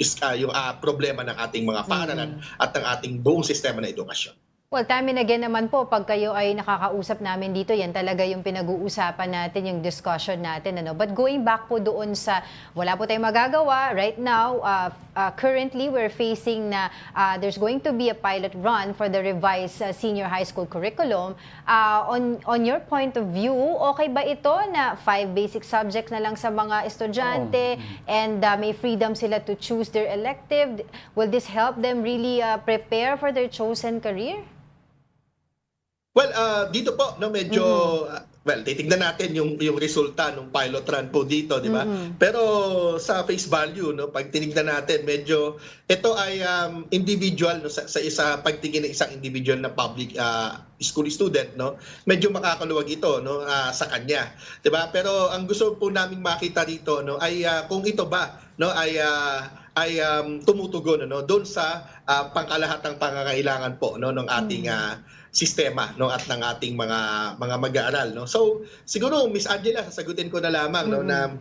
problema ng ating mga paaralan at ng ating buong sistema ng edukasyon. Well, time and again naman po, pag kayo ay nakakausap namin dito, yan talaga yung pinag-uusapan natin, yung discussion natin. Ano? But going back po doon sa wala po tayong magagawa, right now, currently we're facing na there's going to be a pilot run for the revised senior high school curriculum. On your point of view, okay ba ito na 5 basic subjects na lang sa mga estudyante and may freedom sila to choose their elective? Will this help them really prepare for their chosen career? Well, dito po, no, medyo titignan natin yung resulta ng pilot run po dito, di ba? Pero sa face value, no, pag tinignan natin, medyo ito ay individual, no, sa pagtingin ng isang individual na public school student, no, medyo makakaluwag ito, no, sa kanya, di ba? Pero ang gusto po naming makita dito, no, ay kung ito ba, no, ay ay tumutugon doon sa pangkalahatang pangangailangan po ng ating sistema at ng ating mga mag-aaral. So siguro Miss Angela, sasagutin ko na lamang na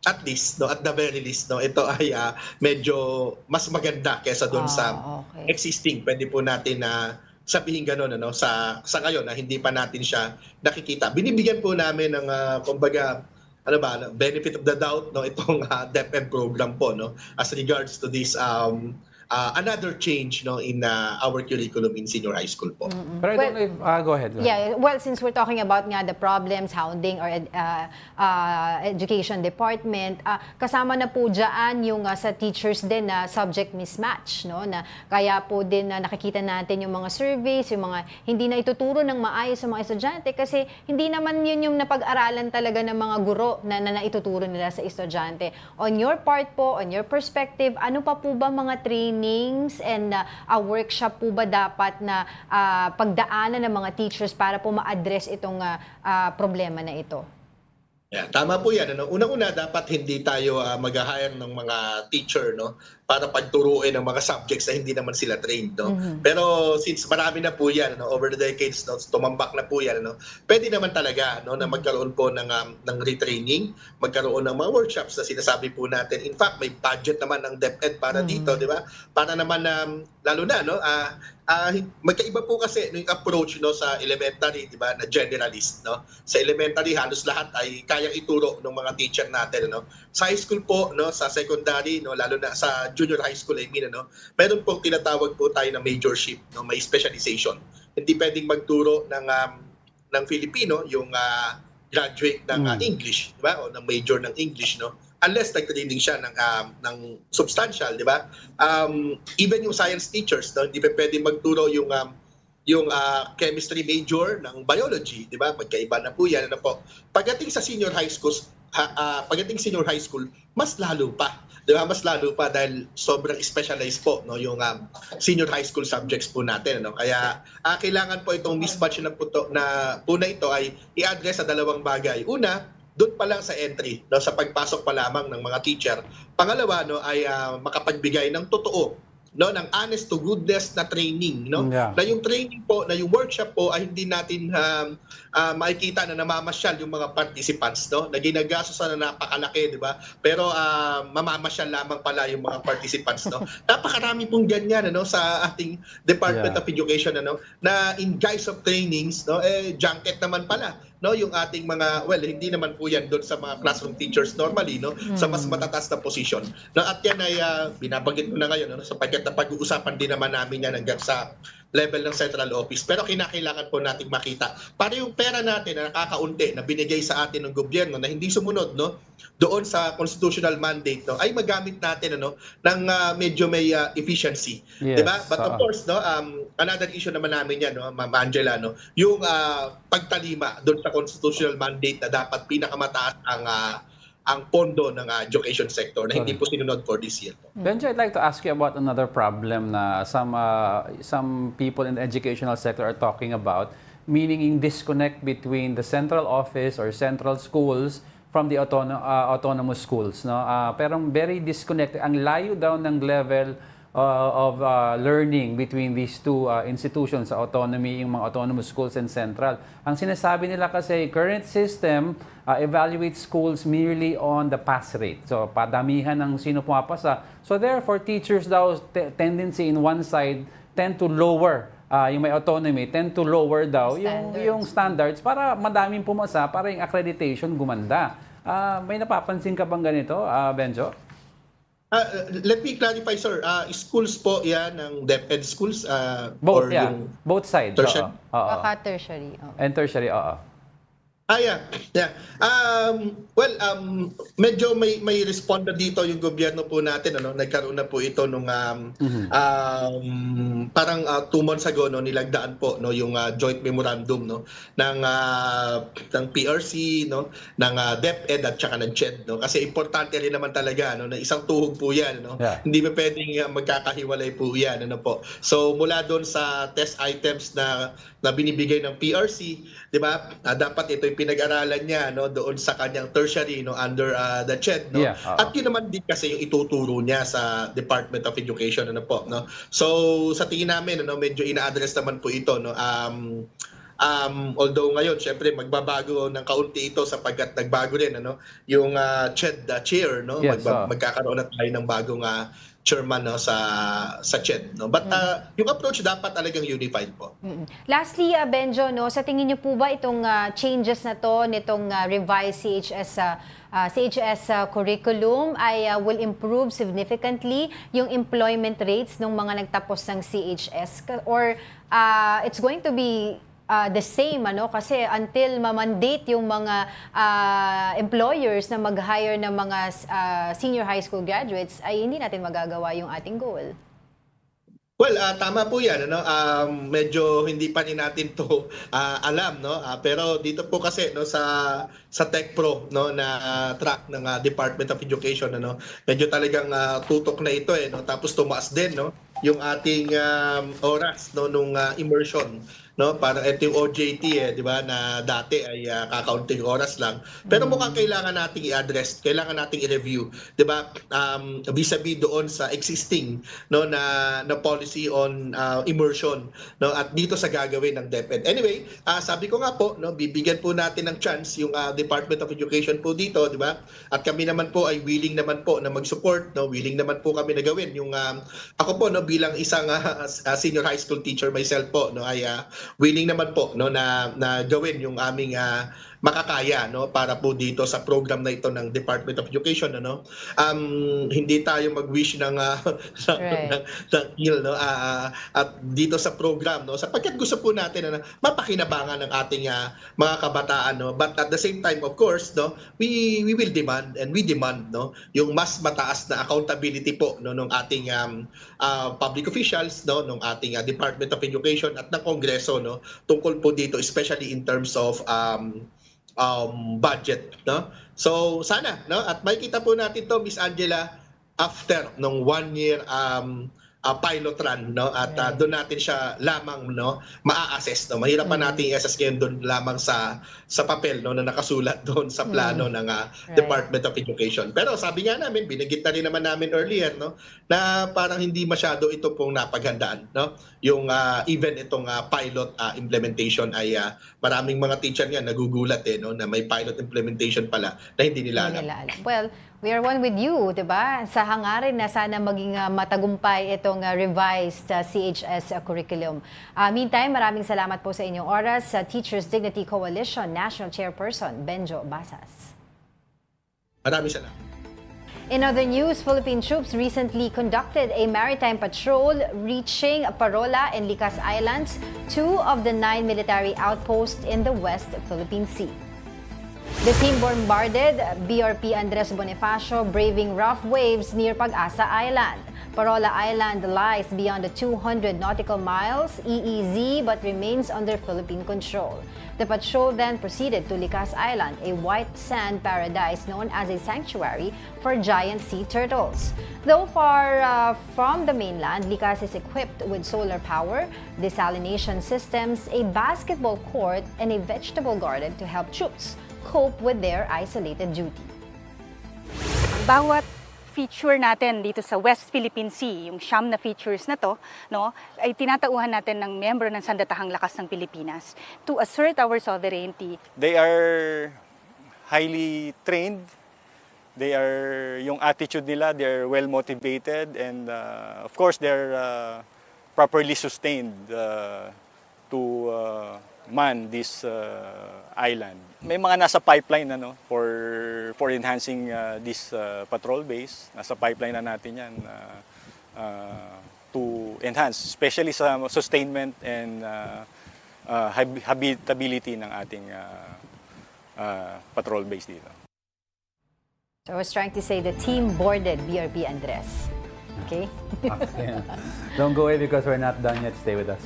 at least at the very least ito ay medyo mas maganda kaysa doon sa existing. Pwede po natin na sabihin gano'n sa ngayon na hindi pa natin siya nakikita. Binibigyan po namin ng kumbaga benefit of the doubt itong DepEd program po as regards to this another change in our curriculum in senior high school po. But I don't know if, go ahead. Yeah, well, since we're talking about nga the problems hounding or education department, kasama na po dyan yung sa teachers din na subject mismatch, na kaya po din nakikita natin yung mga surveys, yung mga hindi na ituturo ng maayos sa mga estudyante kasi hindi naman yun yung napag-aralan talaga ng mga guro na naituturo nila sa estudyante. On your part po, on your perspective, ano pa po ba mga trainings and a workshop po ba dapat na pagdaanan ng mga teachers para po ma-address itong problema na ito? Yeah, tama po yan. Unang-una, dapat hindi tayo mag-hire ng mga teacher para pagturuin ng mga subjects na hindi naman sila trained. Pero since marami na po yan, over the decades, tumambak na po yan, pwede naman talaga na magkaroon po ng retraining, magkaroon ng mga workshops na sinasabi po natin. In fact, may budget naman ng DepEd para dito, di ba? Para naman, lalo na, magkaiba po kasi yung approach sa elementary, di ba, na generalist. Sa elementary, halos lahat ay kayang ituro ng mga teacher natin. Sa high school po, sa secondary, lalo na sa junior high school, meron pong tinatawag po tayo na majorship, may specialization. Hindi pwedeng magturo ng Filipino yung graduate ng English, di ba, o ng major ng English, unless nag-training siya ng substantial, di ba? Even yung science teachers, hindi pa pwedeng magturo yung chemistry major ng biology, di ba? Magkaiba na po yan. Pagdating sa senior high school, mas lalo pa. Di ba? Mas lalo pa dahil sobrang specialized po yung senior high school subjects po natin. Kaya kailangan po itong mismatch na po na ito ay i-address sa dalawang bagay. Una, doon pa lang sa entry, sa pagpasok pa lamang ng mga teacher. Pangalawa, ay makapagbigay ng totoo, ng honest to goodness na training. Na yung training po, na yung workshop po ay hindi natin makikita na namamasyal yung mga participants, na ginagastos na napakalaki, di ba? Pero mamamasyal lamang pala yung mga participants. Napakarami pong ganyan sa ating Department of Education na in guise of trainings, junket naman pala. Yung ating mga, hindi naman po yan doon sa mga classroom teachers normally, sa mas matataas na posisyon. At yan ay binabanggit ko na ngayon, sapagkat na pag-uusapan din naman namin yan hanggang sa level ng central office. Pero kinakailangan po nating makita. Para yung pera natin na nakakaunti na binigay sa atin ng gobyerno na hindi sumunod doon sa constitutional mandate ay magamit natin ng medyo may efficiency. Yes, diba? But of course, another issue naman namin yan, Ma'am Angela, yung pagtalima doon sa constitutional mandate na dapat pinakamataas ang pondo ng education sector na hindi po sinunod for this year. Benjo, I'd like to ask you about another problem na some people in the educational sector are talking about, meaning yung disconnect between the central office or central schools from the autonomous schools. Pero very disconnected. Ang layo daw ng level of learning between these two institutions, autonomy, yung mga autonomous schools and central. Ang sinasabi nila kasi, current system evaluates schools merely on the pass rate. So, padamihan ng sino pumapasa. So, therefore, teachers daw, tendency in one side, tend to lower, yung may autonomy, tend to lower daw yung standards para madaming pumasa, para yung accreditation gumanda. May napapansin ka bang ganito, Benjo? Let me clarify, sir. Schools po yan ng DepEd schools? Both, or yeah. Both sides. Tertiary? Baka tertiary. And tertiary, oo. Yeah. Medyo may respond na dito yung gobyerno po natin. Nagkaroon na po ito nung parang 2 months ago, nilagdaan po yung joint memorandum ng PRC, ng DepEd at saka ng CHED. Kasi importante rin naman talaga na isang tuhog po yan. Yeah. Hindi pa pwedeng magkakahiwalay po yan. So mula doon sa test items na binibigay ng PRC, di ba? Dapat ito yung pinag-aralan niya no doon sa kanyang tertiary no under the CHED no. Yeah, oo. At yun naman din kasi yung ituturo niya sa Department of Education ano po no. So sa tingin namin ano medyo ina-address naman po ito no. Although ngayon syempre magbabago ng kaunti ito sapagkat nagbago rin ano yung CHED chair no. Yes, oo. Magkakaroon na tayo ng bagong chairman no sa CHED no. But yung approach dapat talagang unified po. Lastly, Benjo, no, sa tingin niyo po ba itong changes na to nitong revised CHS curriculum ay will improve significantly yung employment rates ng mga nagtapos ng CHS or it's going to be the same ano kasi until ma-mandate yung mga employers na mag-hire ng mga senior high school graduates ay hindi natin magagawa yung ating goal. Well, tama po 'yan ano. Medyo hindi pa rin natin 'to alam no. Pero dito po kasi no sa Tech Pro no na track ng Department of Education ano. Medyo talagang tutok na ito no. Tapos tumaas din no yung ating oras no nung immersion no para ito yung OJT di ba na dati ay kakaunting oras lang pero mukhang kailangan nating i-address, kailangan nating i-review di ba vis-a-vis doon sa existing no na policy on immersion no at dito sa gagawin ng DepEd. Anyway, sabi ko nga po no bibigyan po natin ng chance yung Department of Education po dito di ba at kami naman po ay willing naman po na mag-support no willing naman po kami na gawin yung ako po no bilang isang senior high school teacher myself po no ay willing naman po no na gawin yung aming makakaya no para po dito sa program na ito ng Department of Education no. Hindi tayo mag-wish ng ng ill no at dito sa program no sapagkat gusto po natin na mapakinabangan ng ating mga kabataan no but at the same time of course no we will demand and we demand no yung mas mataas na accountability po no ng ating public officials no ng ating Department of Education at ng Kongreso no tungkol po dito especially in terms of budget no. So sana no at makikita po natin to Miss Angela after nung 1 year pilot run no at doon natin siya lamang no maa-assess no mahirap pa nating i-assess ngayon doon lamang sa papel no na nakasulat doon sa plano ng Department of Education. Pero sabi nga namin binanggit na rin naman namin earlier no na parang hindi masyado ito pong napaghandaan no yung even itong pilot implementation ay maraming mga teacher nga nagugulat no na may pilot implementation pala na hindi nila alam. Well, we are one with you, 'di ba? Sa hangarin na sana maging matagumpay itong revised CHS curriculum. Meantime, maraming salamat po sa inyong oras sa Teachers Dignity Coalition National Chairperson Benjo Basas. Maraming salamat. In other news, Philippine troops recently conducted a maritime patrol reaching Parola and Likas Islands, 2 of the 9 military outposts in the West Philippine Sea. The team bombarded BRP Andres Bonifacio, braving rough waves near Pag-asa Island. Parola Island lies beyond the 200 nautical miles EEZ but remains under Philippine control. The patrol then proceeded to Likas Island, a white sand paradise known as a sanctuary for giant sea turtles. Though far from the mainland, Likas is equipped with solar power, desalination systems, a basketball court, and a vegetable garden to help troops cope with their isolated duty. Bawat feature natin dito sa West Philippine Sea, yung siyam na features na to, no, ay tinatauhan natin ng miyembro ng Sandatahang Lakas ng Pilipinas to assert our sovereignty. They are highly trained. Yung attitude nila, they're well motivated, and of course they're properly sustained to man this island. May mga nasa pipeline for enhancing this patrol base. Nasa pipeline na natin yan to enhance, especially sa sustainment and habitability ng ating patrol base dito. So I was trying to say the team boarded BRP Andres. Okay? Okay. Don't go away because we're not done yet. Stay with us.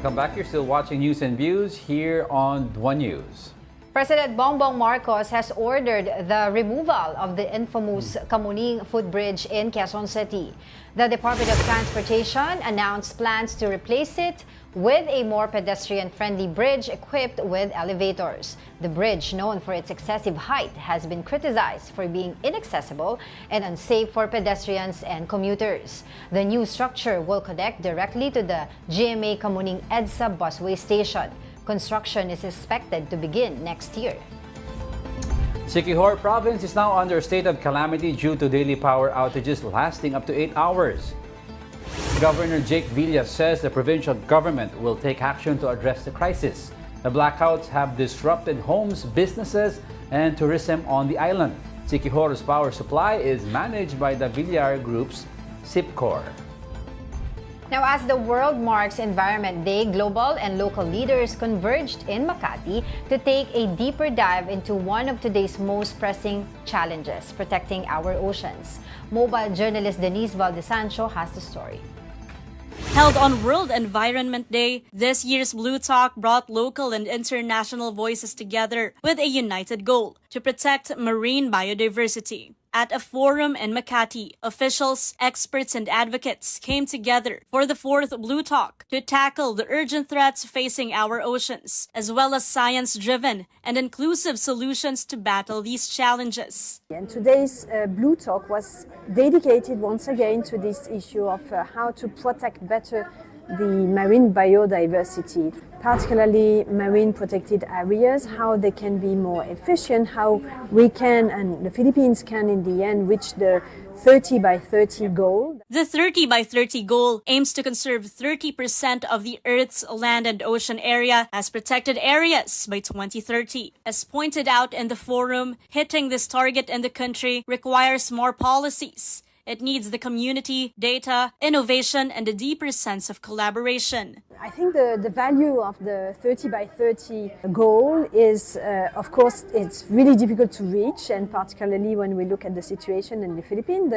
Welcome back. You're still watching News and Views here on One News. President Bongbong Marcos has ordered the removal of the infamous Kamuning footbridge in Quezon City. The Department of Transportation announced plans to replace it with a more pedestrian-friendly bridge equipped with elevators. The bridge, known for its excessive height, has been criticized for being inaccessible and unsafe for pedestrians and commuters. The new structure will connect directly to the GMA Kamuning EDSA busway station. Construction is expected to begin next year. Siquijor Province is now under a state of calamity due to daily power outages lasting up to 8 hours. Governor Jake Villa says the provincial government will take action to address the crisis. The blackouts have disrupted homes, businesses, and tourism on the island. Siquijor's power supply is managed by the Villar Group's SIPCOR. Now, as the world marks Environment Day, global and local leaders converged in Makati to take a deeper dive into one of today's most pressing challenges, protecting our oceans. Mobile journalist Denise Valdesancho has the story. Held on World Environment Day, this year's Blue Talk brought local and international voices together with a united goal to protect marine biodiversity. At a forum in Makati, officials, experts, and advocates came together for the fourth Blue Talk to tackle the urgent threats facing our oceans, as well as science-driven and inclusive solutions to battle these challenges. And today's Blue Talk was dedicated once again to this issue of how to protect better the marine biodiversity, particularly marine protected areas, how they can be more efficient, how we can, and the Philippines can in the end, reach the 30 by 30 goal. The 30 by 30 goal aims to conserve 30% of the Earth's land and ocean area as protected areas by 2030. As pointed out in the forum, hitting this target in the country requires more policies. It needs the community, data, innovation, and a deeper sense of collaboration. I think the value of the 30 by 30 goal is, of course, it's really difficult to reach, and particularly when we look at the situation in the Philippines,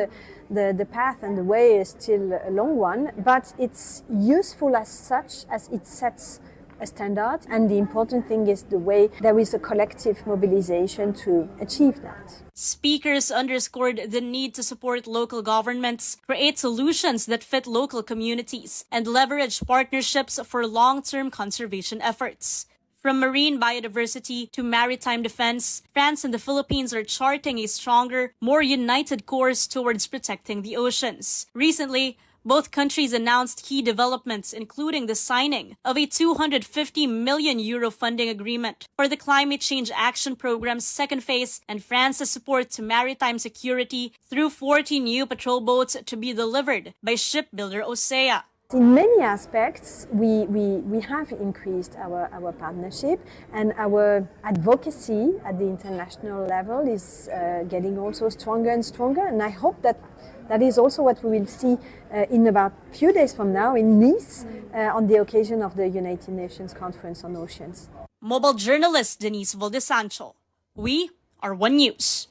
the path and the way is still a long one, but it's useful as such as it sets a standard, and the important thing is the way there is a collective mobilization to achieve that. Speakers underscored the need to support local governments, create solutions that fit local communities, and leverage partnerships for long-term conservation efforts. From marine biodiversity to maritime defense, France and the Philippines are charting a stronger, more united course towards protecting the oceans. Recently, both countries announced key developments, including the signing of a €250 million funding agreement for the Climate Change Action Program's second phase and France's support to maritime security through 40 new patrol boats to be delivered by shipbuilder Osea. In many aspects, we have increased our partnership, and our advocacy at the international level is getting also stronger and stronger, and I hope that is also what we will see in about a few days from now in Nice on the occasion of the United Nations Conference on Oceans. Mobile journalist Denise Valdesancho. We are One News.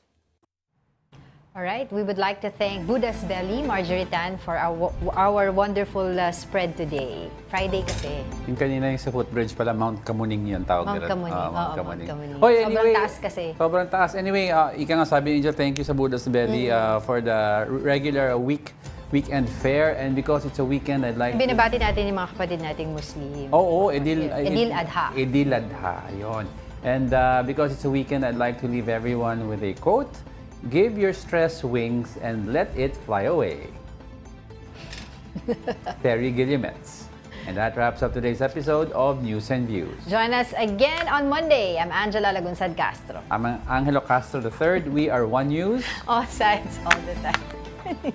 All right, we would like to thank Buddha's Belly, Marjorie Tan, for our wonderful spread today. Friday kasi. Yung kanina yung sa footbridge pala, Mount Kamuning yun tawag Mount nila. Kamuning. Mount Kamuning. Hoy, Sobrang anyway, taas kasi. Sobrang taas. Anyway, ika nga sabi, Angel, thank you sa Buddha's Belly for the regular weekend fair. And because it's a weekend, I'd like Binabati natin yung mga kapatid nating Muslim. Oo, Edil Adha. Edil Adha, yun. And because it's a weekend, I'd like to leave everyone with a quote. Give your stress wings and let it fly away. Terry Guillemets. And that wraps up today's episode of News and Views. Join us again on Monday. I'm Angela Lagunsad Castro. I'm Angelo Castro III. We are One News. All sides, all the time.